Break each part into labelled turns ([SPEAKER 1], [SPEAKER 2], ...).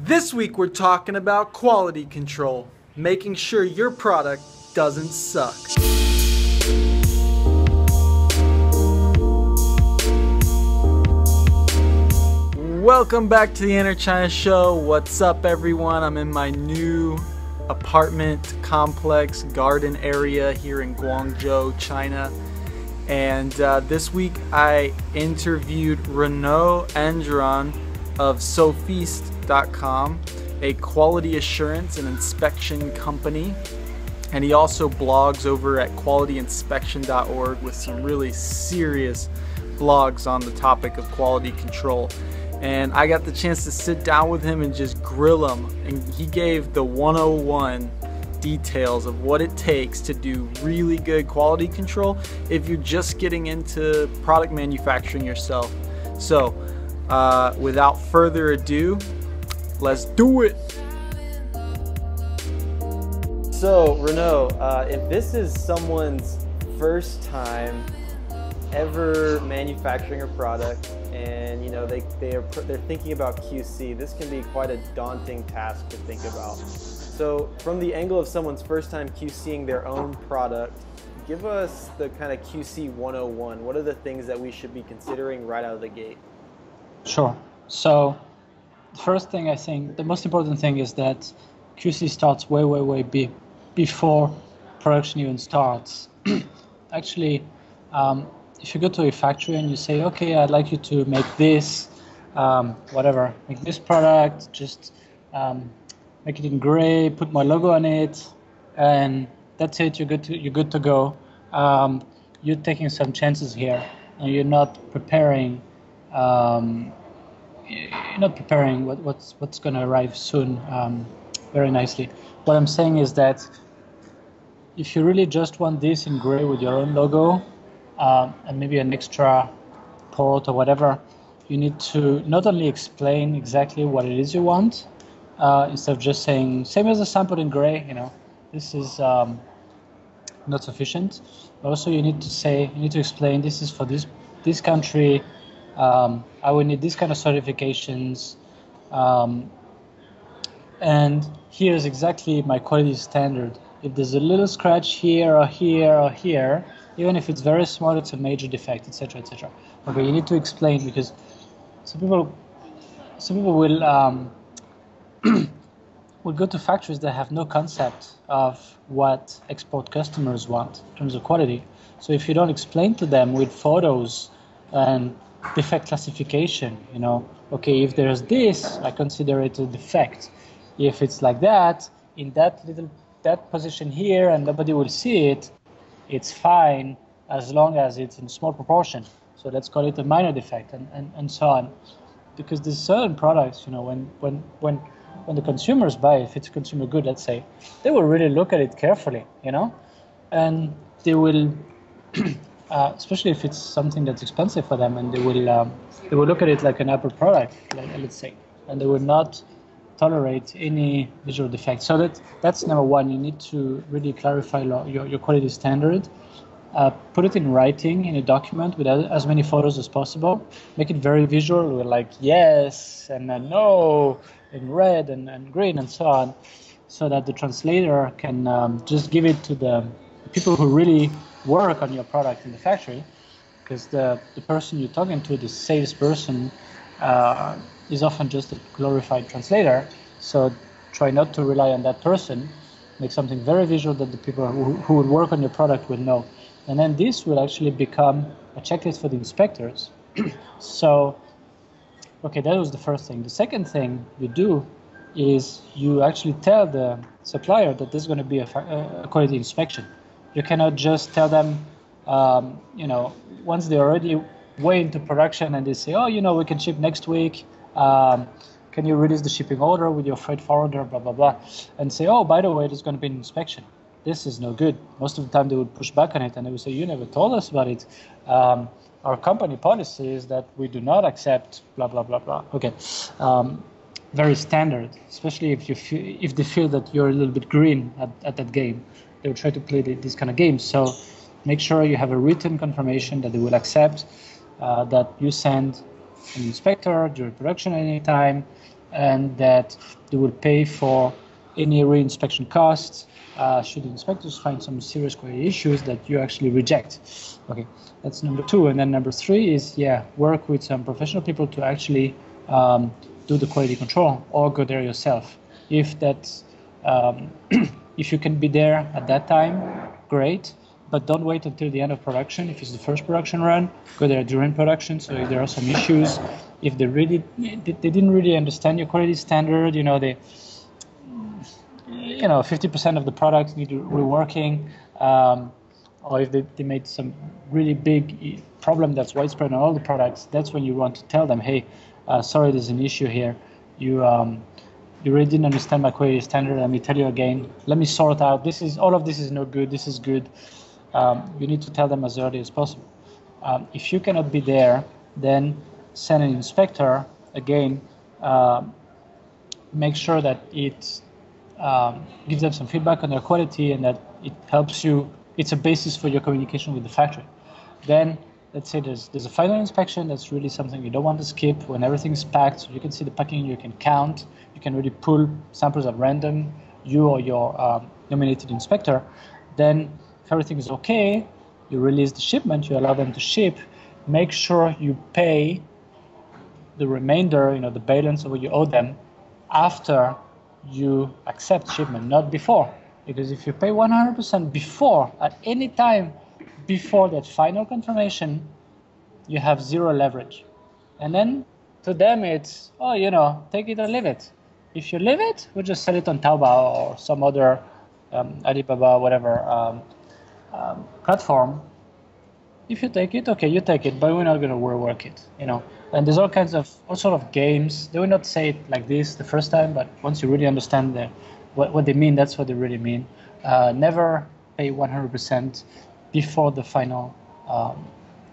[SPEAKER 1] This week we're talking about quality control, making sure your product doesn't suck. Welcome back to the Inner China Show. What's up, everyone? I'm in my new apartment complex garden area here in Guangzhou, China. And this week I interviewed Renaud Andron of Sophiste.com, a quality assurance and inspection company. And he also blogs over at qualityinspection.org with some really serious blogs on the topic of quality control. And I got the chance to sit down with him and just grill him. And he gave the 101 details of what it takes to do really good quality control if you're just getting into product manufacturing yourself. So without further ado, let's do it. So Renaud, if this is someone's first time ever manufacturing a product, and you know they're thinking about QC, this can be quite a daunting task to think about. So from the angle of someone's first time QCing their own product, give us the kind of QC 101. What are the things that we should be considering right out of the gate?
[SPEAKER 2] Sure. So the first thing, I think the most important thing is that QC starts way before production even starts. Actually, if you go to a factory and you say, okay, I'd like you to make this, make this product, just make it in gray, put my logo on it, and that's it, you're good to go. You're taking some chances here, and you're not preparing what's going to arrive soon very nicely. What I'm saying is that if you really just want this in gray with your own logo, and maybe an extra port or whatever, you need to not only explain exactly what it is you want, instead of just saying, same as the sample in gray, this is not sufficient. But also you need to explain, this is for this country, I will need this kind of certifications, and here's exactly my quality standard. If there's a little scratch here or here or here, even if it's very small, it's a major defect, etc., etc. Okay, you need to explain, because some people will will go to factories that have no concept of what export customers want in terms of quality. So if you don't explain to them with photos and defect classification, okay, if there's this, I consider it a defect. If it's like that, in that position here, and nobody will see it, it's fine as long as it's in small proportion. So let's call it a minor defect, and so on. Because there's certain products, when the consumers buy, if it's a consumer good, let's say, they will really look at it carefully, and they will, especially if it's something that's expensive for them, and they will look at it like an Apple product, let's say, and they will not tolerate any visual defects. So that's number one. You need to really clarify your quality standard. Put it in writing in a document with as many photos as possible. Make it very visual with like yes and no in red and green and so on, so that the translator can just give it to the people who really work on your product in the factory, because the person you're talking to, the salesperson, is often just a glorified translator. So try not to rely on that person. Make something very visual that the people who will work on your product will know. And then this will actually become a checklist for the inspectors. So, okay, that was the first thing. The second thing you do is you actually tell the supplier that there's going to be a quality inspection. You cannot just tell them, once they're already way into production and they say, oh, we can ship next week. Can you release the shipping order with your freight forwarder, blah, blah, blah, and say, oh, by the way, there's going to be an inspection. This is no good. Most of the time they would push back on it and they would say, you never told us about it. Our company policy is that we do not accept blah, blah, blah, blah. Okay, very standard, especially if they feel that you're a little bit green at that game. They will try to play these kind of games. So make sure you have a written confirmation that they will accept, that you send an inspector during production at any time, and that they will pay for any re-inspection costs should the inspectors find some serious quality issues that you actually reject. Okay, that's number 2. And then number 3 is, work with some professional people to actually do the quality control, or go there yourself. If that's if you can be there at that time, great, but don't wait until the end of production. If it's the first production run, go there during production. So if there are some issues, if they didn't really understand your quality standard, they 50% of the products need reworking, or if they made some really big problem that's widespread on all the products, that's when you want to tell them, hey, sorry, there's an issue here. You really didn't understand my quality standard. Let me tell you again. Let me sort out. All of this is no good. This is good. You need to tell them as early as possible. If you cannot be there, then send an inspector. Again, make sure that it gives them some feedback on their quality, and that it helps you. It's a basis for your communication with the factory. Then, let's say there's a final inspection. That's really something you don't want to skip. When everything's packed, so you can see the packing, you can count, you can really pull samples at random, you or your nominated inspector. Then, if everything is okay, you release the shipment, you allow them to ship. Make sure you pay the remainder, the balance of what you owe them, after you accept shipment, not before. Because if you pay 100% before, at any time before that final confirmation, you have zero leverage. And then to them it's, take it or leave it. If you leave it, we'll just sell it on Taobao or some other Alibaba, whatever platform. If you take it, okay, you take it, but we're not going to rework it, And there's all sort of games. They will not say it like this the first time, but once you really understand what they mean, that's what they really mean. Never pay 100% before the final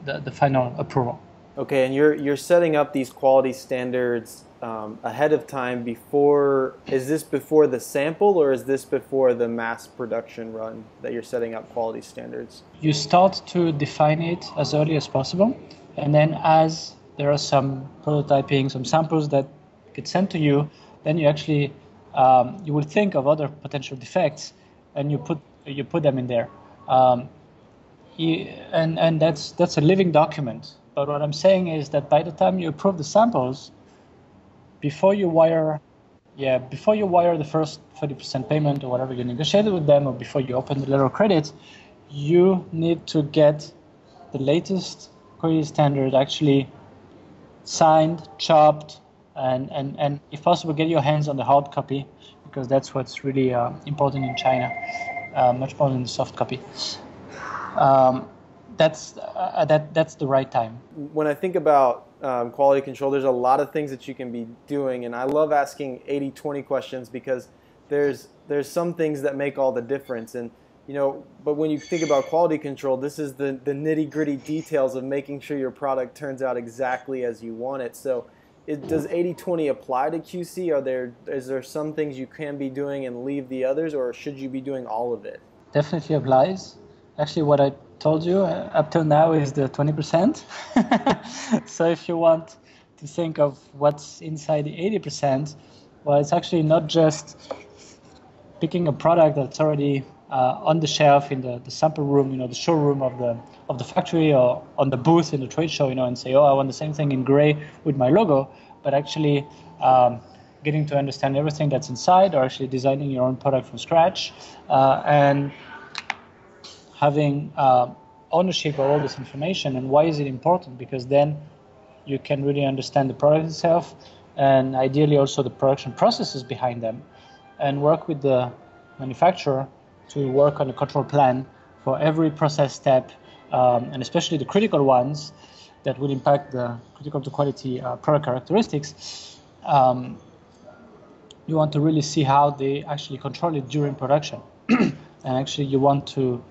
[SPEAKER 2] the final approval.
[SPEAKER 1] Okay, and you're setting up these quality standards ahead of time before. Is this before the sample, or is this before the mass production run that you're setting up quality standards?
[SPEAKER 2] You start to define it as early as possible, and then as there are some prototyping, some samples that get sent to you, then you actually you will think of other potential defects, and you put them in there. And that's a living document. But what I'm saying is that by the time you approve the samples, before you wire the first 30% payment or whatever you negotiated with them, or before you open the letter of credit, you need to get the latest quality standard actually signed, chopped, and if possible, get your hands on the hard copy, because that's what's really important in China, much more than the soft copy. That's the right time.
[SPEAKER 1] When I think about quality control, there's a lot of things that you can be doing, and I love asking 80-20 questions, because there's some things that make all the difference. And but when you think about quality control, this is the nitty-gritty details of making sure your product turns out exactly as you want it. So does 80-20 apply to QC? Is there some things you can be doing and leave the others, or should you be doing all of it?
[SPEAKER 2] Definitely applies. Actually, what I told you up till now is the 20%. So if you want to think of what's inside the 80%, well, it's actually not just picking a product that's already on the shelf in the sample room, the showroom of the factory, or on the booth in the trade show, and say, oh, I want the same thing in gray with my logo, but actually getting to understand everything that's inside, or actually designing your own product from scratch, and having ownership of all this information. And why is it important? Because then you can really understand the product itself, and ideally also the production processes behind them, and work with the manufacturer to work on a control plan for every process step, and especially the critical ones that will impact the critical to quality product characteristics. You want to really see how they actually control it during production. And actually you want to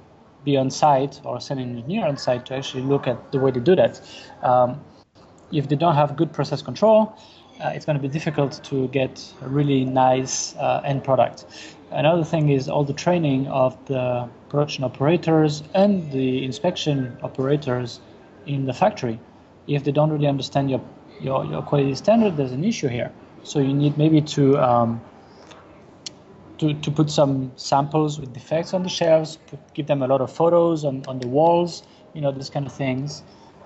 [SPEAKER 2] be on site, or send an engineer on site to actually look at the way they do that. If they don't have good process control, it's going to be difficult to get a really nice end product. Another thing is all the training of the production operators and the inspection operators in the factory. If they don't really understand your quality standard, there's an issue here. So you need maybe to put some samples with defects on the shelves, give them a lot of photos on the walls, these kind of things.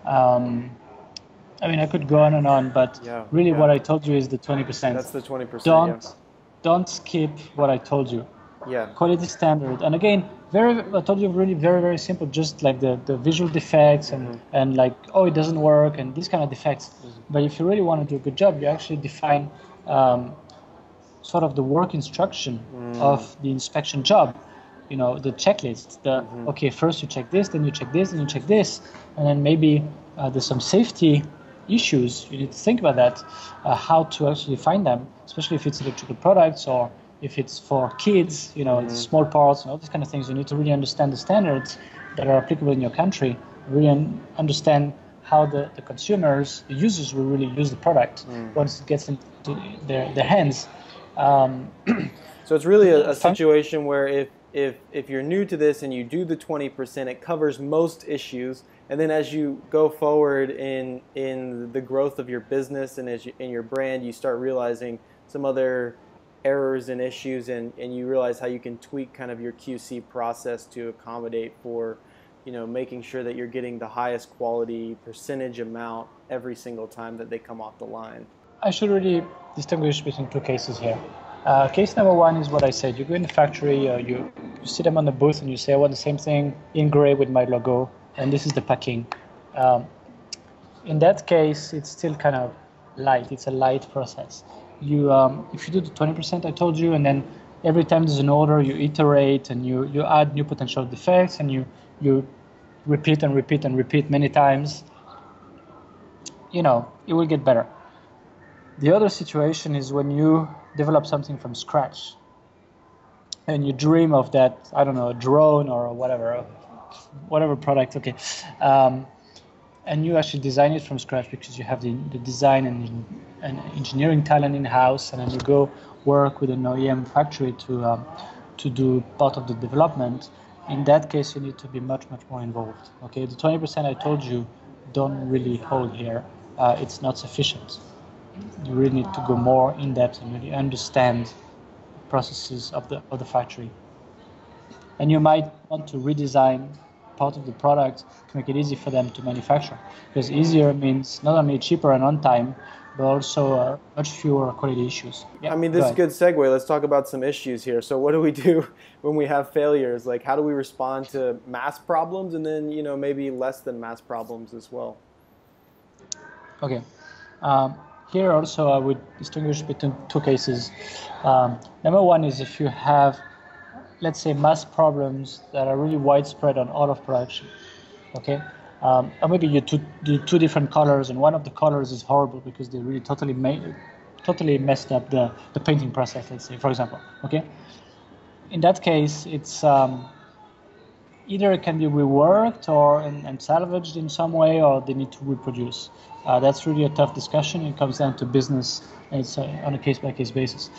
[SPEAKER 2] I mean, I could go on and on, but really what I told you is the 20%.
[SPEAKER 3] That's the
[SPEAKER 2] 20%. Don't skip what I told you.
[SPEAKER 3] Yeah.
[SPEAKER 2] Quality standard. And again, I told you really very, very simple, just like the visual defects and like, oh, it doesn't work and these kind of defects. But if you really want to do a good job, you actually define sort of the work instruction of the inspection job, the checklist, okay, first you check this, then you check this, then you check this, and then maybe there's some safety issues. You need to think about that, how to actually find them, especially if it's electrical products or if it's for kids, small parts and all these kind of things. You need to really understand the standards that are applicable in your country, really understand how the consumers, the users will really use the product once it gets into their hands.
[SPEAKER 3] So it's really a situation where if you're new to this and you do the 20%, it covers most issues. And then as you go forward in the growth of your business and in your brand, you start realizing some other errors and issues, and you realize how you can tweak kind of your QC process to accommodate for, making sure that you're getting the highest quality percentage amount every single time that they come off the line.
[SPEAKER 2] I should really distinguish between two cases here. Case number one is what I said. You go in the factory, you see them on the booth and you say, I want the same thing in gray with my logo, and this is the packing. In that case, it's still kind of light. It's a light process. If you do the 20% I told you, and then every time there's an order, you iterate and you add new potential defects and you repeat and repeat and repeat many times, it will get better. The other situation is when you develop something from scratch and you dream of that, I don't know, a drone or whatever product, okay, and you actually design it from scratch because you have the design and engineering talent in-house, and then you go work with an OEM factory to do part of the development. In that case, you need to be much, much more involved. Okay, the 20% I told you don't really hold here. It's not sufficient. You really need to go more in depth and really understand the processes of the factory. And you might want to redesign part of the product to make it easy for them to manufacture. Because easier means not only cheaper and on time, but also much fewer quality issues.
[SPEAKER 3] Yeah, I mean, this is a good segue. Let's talk about some issues here. So what do we do when we have failures? Like, how do we respond to mass problems and then, maybe less than mass problems as well?
[SPEAKER 2] Okay. Here also I would distinguish between two cases. Number one is if you have, let's say, mass problems that are really widespread on all of production. Okay. Or maybe you do two different colors, and one of the colors is horrible because they really totally messed up the painting process, let's say, for example. Okay. In that case, it's either it can be reworked or and salvaged in some way, or they need to reproduce. That's really a tough discussion. It comes down to business, and it's on a case-by-case basis.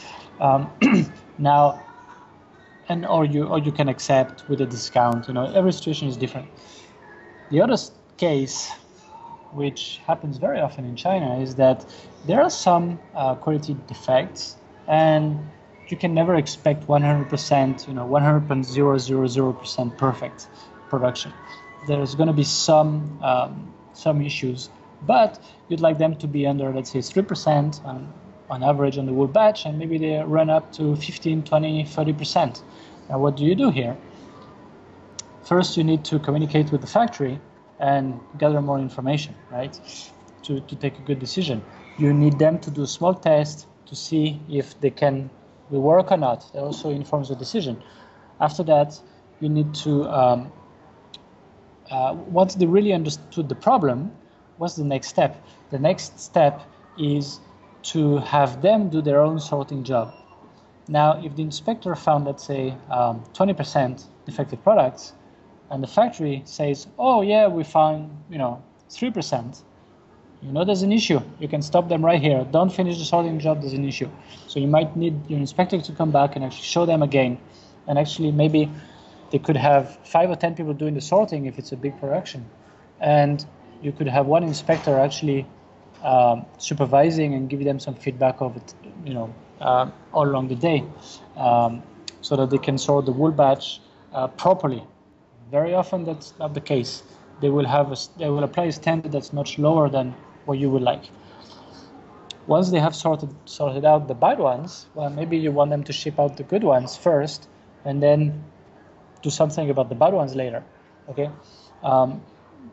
[SPEAKER 2] Now, or you can accept with a discount. Every situation is different. The other case, which happens very often in China, is that there are some quality defects, and you can never expect 100%, 100.000% perfect production. There's going to be some issues, but you'd like them to be under, let's say, 3% on average on the whole batch, and maybe they run up to 15, 20, 30%. Now, what do you do here? First, you need to communicate with the factory and gather more information, right, to take a good decision. You need them to do a small test to see if they will work or not. That also informs the decision. After that, you need to, once they really understood the problem, what's the next step? The next step is to have them do their own sorting job. Now, if the inspector found, let's say, 20% defective products, and the factory says, oh yeah, we found, 3%, there's an issue. You can stop them right here. Don't finish the sorting job, there's an issue. So you might need your inspector to come back and actually show them again. And actually maybe they could have 5 or 10 people doing the sorting if it's a big production. And you could have one inspector actually supervising and giving them some feedback of it all along the day, so that they can sort the wool batch properly. Very often that's not the case. They will apply a standard that's much lower than what you would like. Once they have sorted out the bad ones, well, maybe you want them to ship out the good ones first, and then do something about the bad ones later. Okay.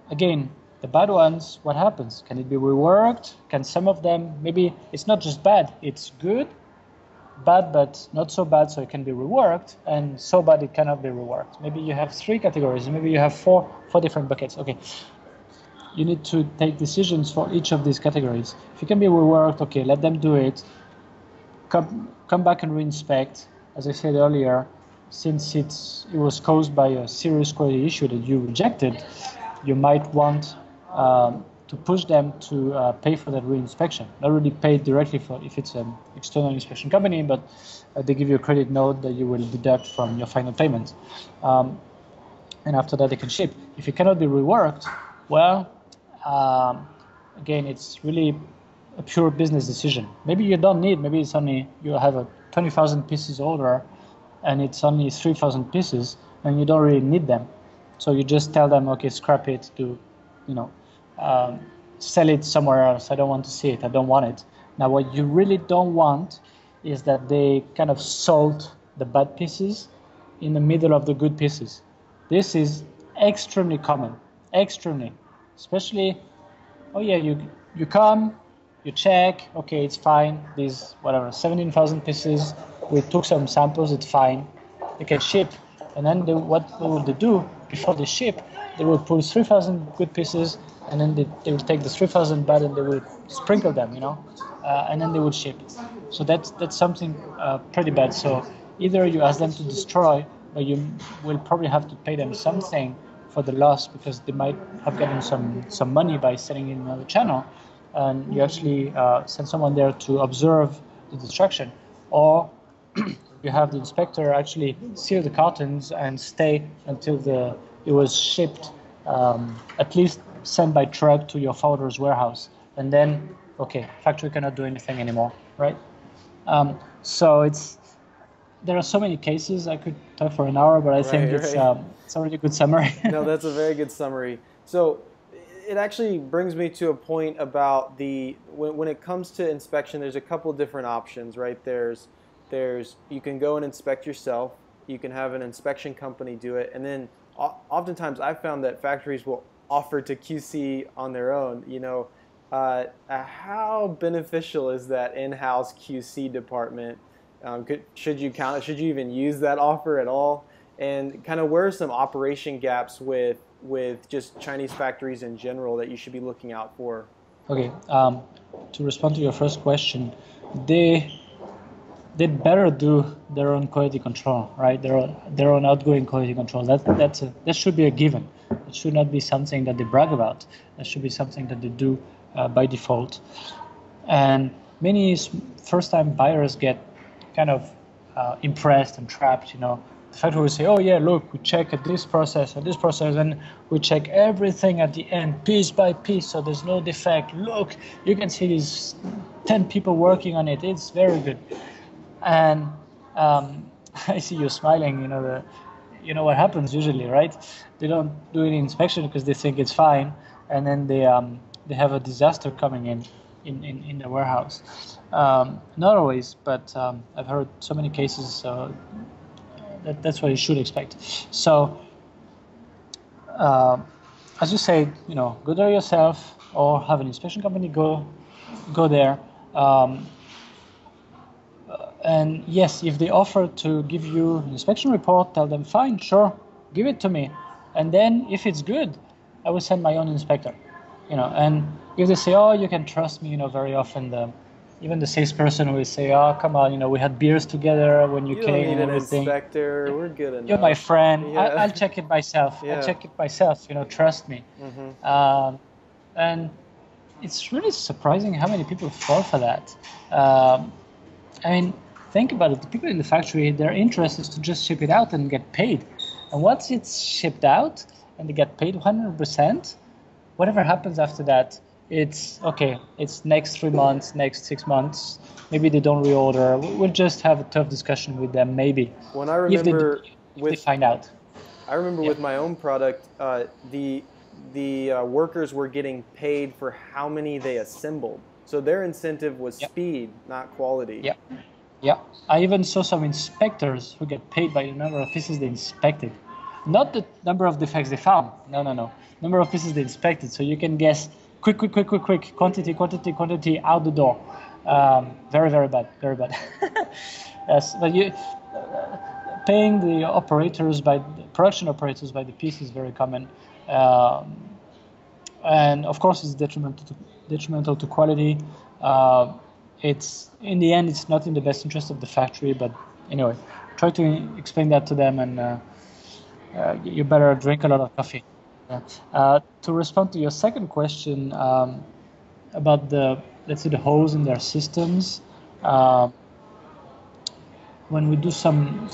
[SPEAKER 2] Again, the bad ones, what happens? Can it be reworked? Can some of them, maybe it's not just bad, it's good, bad but not so bad, so it can be reworked, and so bad it cannot be reworked. Maybe you have 3 categories, maybe you have four different buckets. Okay. You need to take decisions for each of these categories. If it can be reworked, okay, let them do it. Come back and reinspect. As I said earlier, since it was caused by a serious quality issue that you rejected, you might want to push them to pay for that reinspection. Not really pay directly for if it's an external inspection company, but they give you a credit note that you will deduct from your final payment. And after that, they can ship. If it cannot be reworked, well, again, it's really a pure business decision. Maybe you don't need, maybe it's only, you have a 20,000 pieces order and it's only 3,000 pieces and you don't really need them. So you just tell them, okay, scrap it, sell it somewhere else. I don't want to see it. I don't want it. Now, what you really don't want is that they kind of sold the bad pieces in the middle of the good pieces. This is extremely common, extremely. Especially, oh yeah, you come, you check, okay, it's fine. These, 17,000 pieces, we took some samples, it's fine. They can ship. And then what will they do before they ship? They will pull 3,000 good pieces, and then they will take the 3,000 bad and they will sprinkle them, and then they will ship. So that's something pretty bad. So either you ask them to destroy, or you will probably have to pay them something for the loss, because they might have gotten some money by selling in another channel, and you actually send someone there to observe the destruction, or you have the inspector actually seal the cartons and stay until it was shipped, at least sent by truck to your forwarder's warehouse, and then okay, factory cannot do anything anymore, right? So there are so many cases. I could talk for an hour, but I think it's a really good summary.
[SPEAKER 3] No, that's a very good summary. So it actually brings me to a point about when it comes to inspection, there's a couple different options, right? There's you can go and inspect yourself. You can have an inspection company do it, and then oftentimes I've found that factories will offer to QC on their own. How beneficial is that in-house QC department? Should you even use that offer at all? And kind of where are some operation gaps with just Chinese factories in general that you should be looking out for?
[SPEAKER 2] Okay, to respond to your first question, they'd better do their own quality control, right? Their own outgoing quality control. That should be a given. It should not be something that they brag about. That should be something that they do by default. And many first-time buyers get kind of impressed and trapped. The factory will say, oh yeah, look, we check at this process, and we check everything at the end, piece by piece, so there's no defect. Look, you can see these 10 people working on it. It's very good. And I see you smiling. You know what happens usually, right? They don't do any inspection because they think it's fine, and then they have a disaster coming in the warehouse. Not always, but I've heard so many cases, so that's what you should expect. So, as you say, go there yourself or have an inspection company go there. And yes, if they offer to give you an inspection report, tell them, fine, sure, give it to me. And then if it's good, I will send my own inspector. And if they say, oh, you can trust me, very often even the salesperson will say, oh, come on, we had beers together when you came.
[SPEAKER 3] You don't need
[SPEAKER 2] and everything.
[SPEAKER 3] An inspector. We're good enough.
[SPEAKER 2] You're my friend.
[SPEAKER 3] Yeah.
[SPEAKER 2] I'll check it myself.
[SPEAKER 3] Yeah.
[SPEAKER 2] I'll check it myself. Trust me.
[SPEAKER 3] Mm-hmm.
[SPEAKER 2] And it's really surprising how many people fall for that. Think about it. The people in the factory, their interest is to just ship it out and get paid. And once it's shipped out and they get paid 100%, whatever happens after that, it's okay. It's next 3 months, next 6 months. Maybe they don't reorder. We'll just have a tough discussion with them. Maybe
[SPEAKER 3] When I
[SPEAKER 2] if they
[SPEAKER 3] remember
[SPEAKER 2] if they
[SPEAKER 3] with
[SPEAKER 2] find out.
[SPEAKER 3] I remember
[SPEAKER 2] Yeah.
[SPEAKER 3] with my own product, the workers were getting paid for how many they assembled. So their incentive was
[SPEAKER 2] Yeah.
[SPEAKER 3] speed, not quality.
[SPEAKER 2] Yeah. Yeah. I even saw some inspectors who get paid by the number of pieces they inspected, not the number of defects they found. No, no, no. Number of pieces they inspected. So you can guess quick, quick, quick, quick, quick, quantity, quantity, quantity, out the door. Very, very bad. Very bad. Yes, but you paying the operators by the production operators by the piece is very common. Um, and of course it's detrimental to quality. It's in the end it's not in the best interest of the factory, but anyway, try to explain that to them, and you better drink a lot of coffee. Yeah. To respond to your second question, about the, let's say, the holes in their systems, uh, when we do some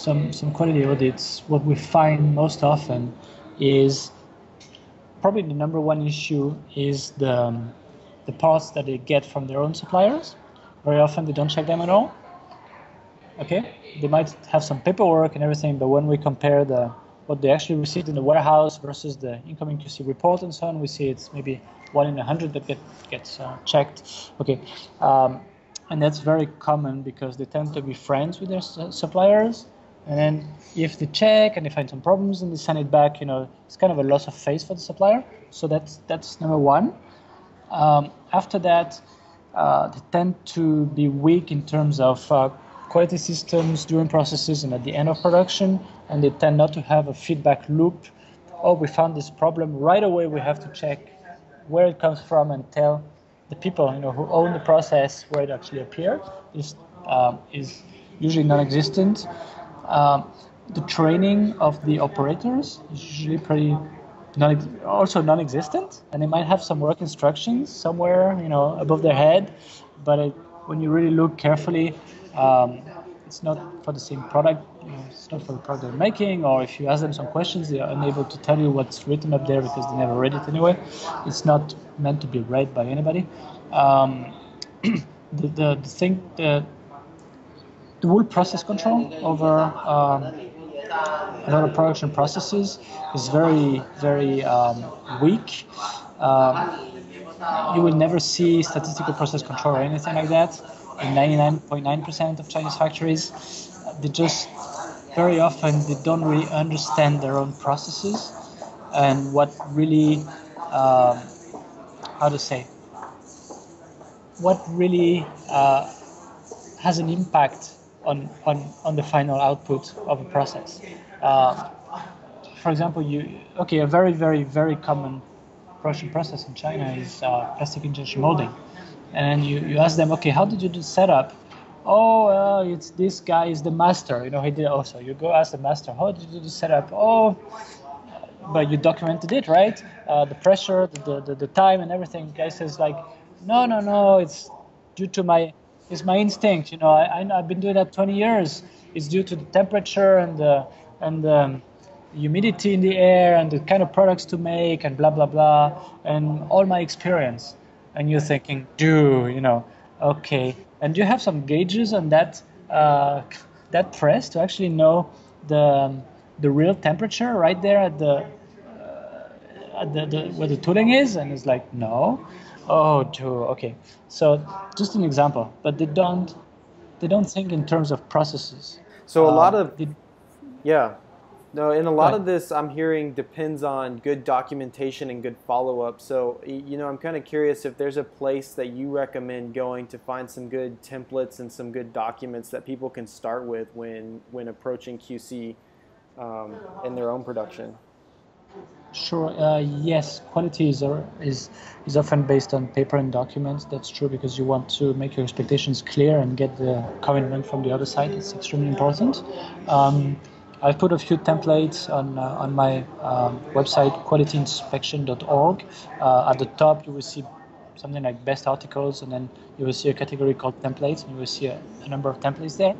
[SPEAKER 2] quality audits, what we find most often is probably the number one issue is the parts that they get from their own suppliers. Very often they don't check them at all. Okay, they might have some paperwork and everything, but when we compare what they actually received in the warehouse versus the incoming QC report and so on, we see it's maybe 1 in 100 that gets checked. Okay, and that's very common because they tend to be friends with their suppliers, and then if they check and they find some problems and they send it back, it's kind of a loss of face for the supplier. So that's number one. After that, they tend to be weak in terms of quality systems during processes and at the end of production, and they tend not to have a feedback loop. Oh, we found this problem. Right away, we have to check where it comes from and tell the people who own the process where it actually appeared. This is usually non-existent. The training of the operators is usually also non-existent, and they might have some work instructions somewhere above their head, but when you really look carefully, it's not for the same product. It's not for the product they're making, or if you ask them some questions, they are unable to tell you what's written up there because they never read it anyway. It's not meant to be read by anybody. The thing the whole process control over a lot of production processes is very, very weak. You will never see statistical process control or anything like that in 99.9% of Chinese factories. They just, very often, they don't really understand their own processes and what really, what really has an impact on the final output of a process. For example, a very, very, very common production process in China is plastic injection molding. And you ask them, okay, how did you do the setup? Oh, well, it's this guy is the master. He did it also. You go ask the master, how did you do the setup? Oh, but you documented it, right? The pressure, the time, and everything. The guy says like, no, it's due to it's my instinct. I've been doing that 20 years. It's due to the temperature and the humidity in the air and the kind of products to make and blah blah blah and all my experience. And you're thinking, okay. And you have some gauges on that press to actually know the real temperature right there at the where the tooling is, and it's like, no. Oh, okay. So just an example, but they don't think in terms of processes.
[SPEAKER 3] So a lot of yeah. No, and a lot of this I'm hearing depends on good documentation and good follow-up. So, I'm kind of curious if there's a place that you recommend going to find some good templates and some good documents that people can start with when approaching QC in their own production.
[SPEAKER 2] Sure. Yes, quality is often based on paper and documents. That's true because you want to make your expectations clear and get the commitment from the other side. It's extremely important. I've put a few templates on my website, qualityinspection.org. At the top, you will see something like best articles, and then you will see a category called templates, and you will see a number of templates there.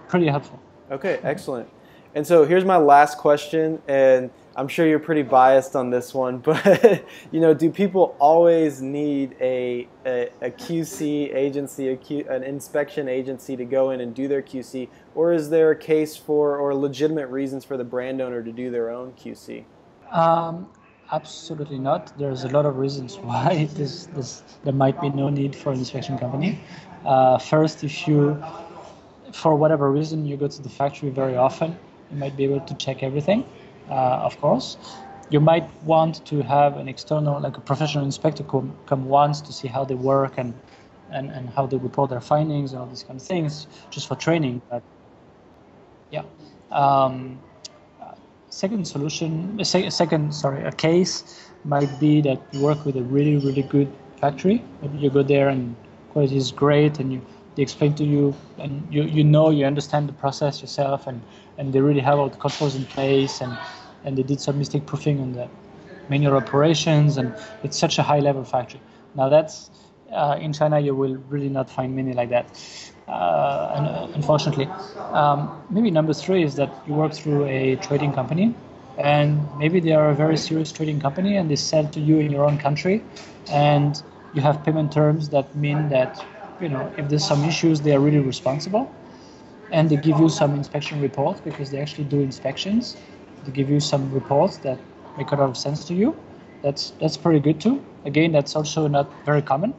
[SPEAKER 2] Pretty helpful.
[SPEAKER 3] Okay, excellent. And so here's my last question, and I'm sure you're pretty biased on this one, but do people always need a QC agency, an inspection agency to go in and do their QC, or is there a case for or legitimate reasons for the brand owner to do their own QC?
[SPEAKER 2] Absolutely not. There's a lot of reasons why there might be no need for an inspection company. First, if you, for whatever reason, you go to the factory very often, you might be able to check everything, of course. You might want to have an external, like a professional inspector come once to see how they work and how they report their findings and all these kind of things, just for training. But yeah. A case might be that you work with a really, really good factory. Maybe you go there and quality is great, and they explain to you, and you understand the process yourself, and they really have all the controls in place, and they did some mistake proofing on the manual operations, and it's such a high level factory. Now that's in China you will really not find many like that. Unfortunately. Maybe number 3 is that you work through a trading company, and maybe they are a very serious trading company and they sell to you in your own country, and you have payment terms that mean that if there's some issues, they are really responsible, and they give you some inspection reports because they actually do inspections. They give you some reports that make a lot of sense to you. That's pretty good too. Again, that's also not very common,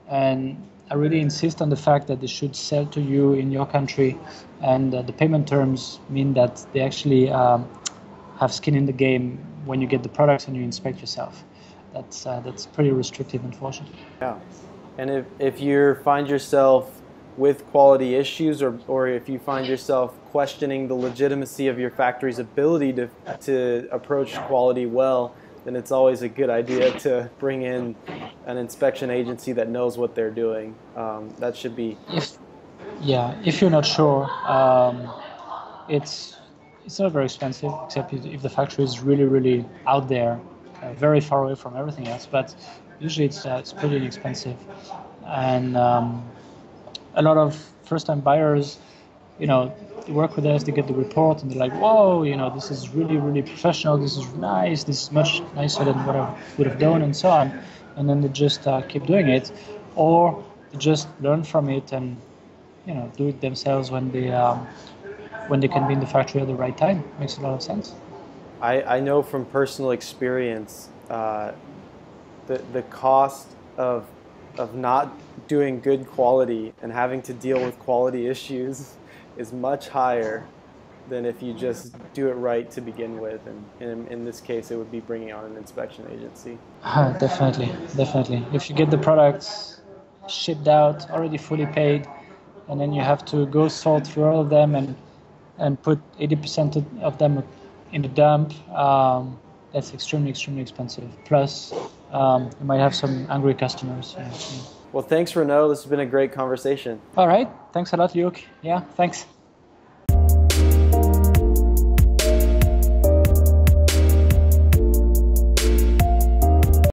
[SPEAKER 2] and I really insist on the fact that they should sell to you in your country, and the payment terms mean that they actually have skin in the game when you get the products and you inspect yourself. That's pretty restrictive, unfortunately.
[SPEAKER 3] Yeah, and if you find yourself with quality issues, or if you find yourself questioning the legitimacy of your factory's ability to approach quality well, then it's always a good idea to bring in an inspection agency that knows what they're doing. That should be.
[SPEAKER 2] If you're not sure, it's not very expensive, except if the factory is really, really out there, very far away from everything else. But usually it's pretty inexpensive, and a lot of first-time buyers, they work with us, they get the report, and they're like, whoa, this is really, really professional, this is nice, this is much nicer than what I would have done, and so on. And then they just keep doing it, or they just learn from it and, do it themselves when they can be in the factory at the right time. Makes a lot of sense.
[SPEAKER 3] I know from personal experience, the cost of not doing good quality and having to deal with quality issues is much higher than if you just do it right to begin with. And in this case, it would be bringing on an inspection agency.
[SPEAKER 2] Definitely. If you get the products shipped out, already fully paid, and then you have to go sort through all of them and put 80% of them in the dump, that's extremely, extremely expensive. Plus, you might have some angry customers.
[SPEAKER 3] Well, thanks, Renaud. This has been a great conversation.
[SPEAKER 2] All right. Thanks a lot, Luke. Yeah, thanks.